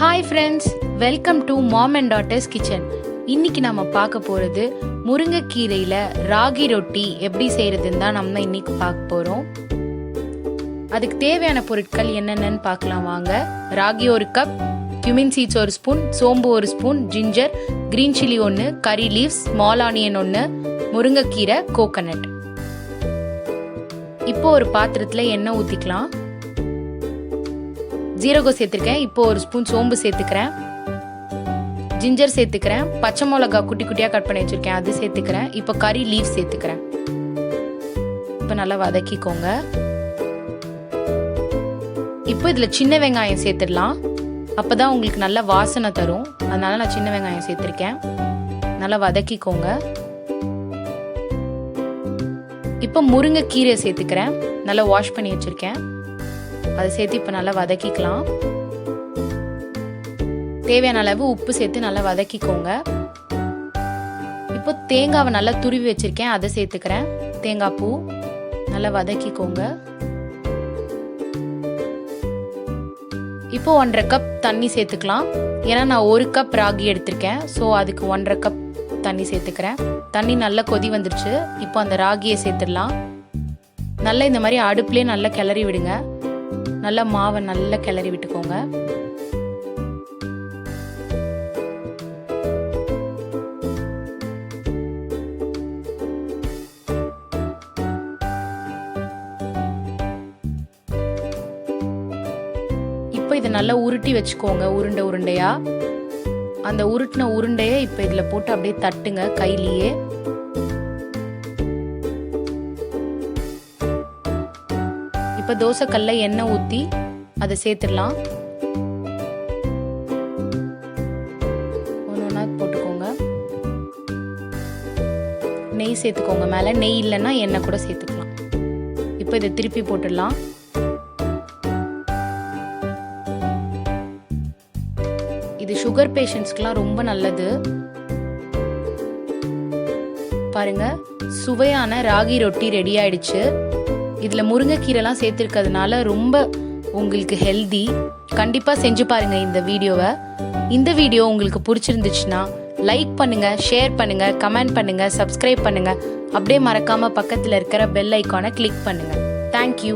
Hi friends, welcome to Mom and Daughter's Kitchen. இன்னைக்கு நாம பார்க்க போறது முருங்கை கீரையில ராகி ரொட்டி எப்படி செய்யறதுன்னு தான் நம்ம இன்னைக்கு பார்க்க போறோம். அதுக்கு தேவையான பொருட்கள் என்னென்னன்னு பார்க்கலாம் வாங்க. Ragi 1 cup, cumin seeds 1 spoon, சோம்பு 1 spoon, ginger, green chilli 1, curry leaves, small onion 1, முருங்கைக்கீரை, கோகனட். இப்போ ஒரு பாத்திரத்துல எண்ணெய் ஊத்திக்கலாம். ஜீரகம் சேர்த்துக்கிறேன். இப்போ 1 ஸ்பூன் சோம்பு சேர்த்துக்கிறேன். ஜிஞ்சர் சேர்த்துக்கிறேன். பச்சை மிளகா குட்டி குட்டியாக கட் பண்ணி வச்சிருக்கேன், அது சேர்த்துக்கிறேன். இப்போ கறி லீவ் சேர்த்துக்கிறேன். இப்போ நல்லா வதக்கிக்கோங்க. இப்போ இதில் சின்ன வெங்காயம் சேர்த்துடலாம். அப்போ தான் உங்களுக்கு நல்ல வாசனை தரும். அதனால நான் சின்ன வெங்காயம் சேர்த்துருக்கேன். நல்லா வதக்கிக்கோங்க. இப்போ முருங்கைக்கீரை சேர்த்துக்கிறேன். நல்லா வாஷ் பண்ணி வச்சிருக்கேன். அதை சேர்த்து இப்போ நல்லா வதக்கிக்கலாம். தேவையான அளவு உப்பு சேர்த்து நல்லா வதக்கிக்கோங்க. இப்போ தேங்காவை நல்லா துருவி வச்சிருக்கேன், அதை சேர்த்துக்கிறேன். தேங்காய் பூ நல்லா வதக்கிக்கோங்க. இப்போ 1.5 கப் தண்ணி சேர்த்துக்கலாம். ஏன்னா நான் 1 கப் ராகி எடுத்திருக்கேன், ஸோ அதுக்கு 1.5 கப் தண்ணி சேர்த்துக்கிறேன். தண்ணி நல்லா கொதி வந்துருச்சு. இப்போ அந்த ராகியை சேர்த்துடலாம். நல்லா இந்த மாதிரி அடுப்புலேயே நல்லா கிளறி விடுங்க. நல்லா மாவை நல்லா கிளறி விட்டுக்கோங்க. இப்போ இதை நல்லா உருட்டி வச்சுக்கோங்க, உருண்டை உருண்டையா. அந்த உருட்டின உருண்டையை இப்போ இதில் போட்டு அப்படியே தட்டுங்க கையிலேயே. இப்போ தோசைக்கல்ல எண்ணெய் ஊற்றி அதை சேர்த்துடலாம். ஒன்று ஒன்றா போட்டுக்கோங்க. நெய் சேர்த்துக்கோங்க மேலே. நெய் இல்லைன்னா எண்ணெய் கூட சேர்த்துக்கலாம். இப்போ இதை திருப்பி போட்டுடலாம். இது சுகர் பேஷண்ட்ஸ்க்குலாம் ரொம்ப நல்லது. பாருங்க, சுவையான ராகி ரொட்டி ரெடி ஆயிடுச்சு. இதில் முருங்கைக்கீரைலாம் சேர்த்துருக்கிறதுனால ரொம்ப உங்களுக்கு ஹெல்தி. கண்டிப்பாக செஞ்சு பாருங்க இந்த வீடியோவை. இந்த வீடியோ உங்களுக்கு பிடிச்சிருந்துச்சுன்னா லைக் பண்ணுங்க, ஷேர் பண்ணுங்க, கமெண்ட் பண்ணுங்க, சப்ஸ்கிரைப் பண்ணுங்க. அப்படியே மறக்காம பக்கத்தில் இருக்கிற பெல் ஐக்கானை கிளிக் பண்ணுங்க. தேங்க்யூ.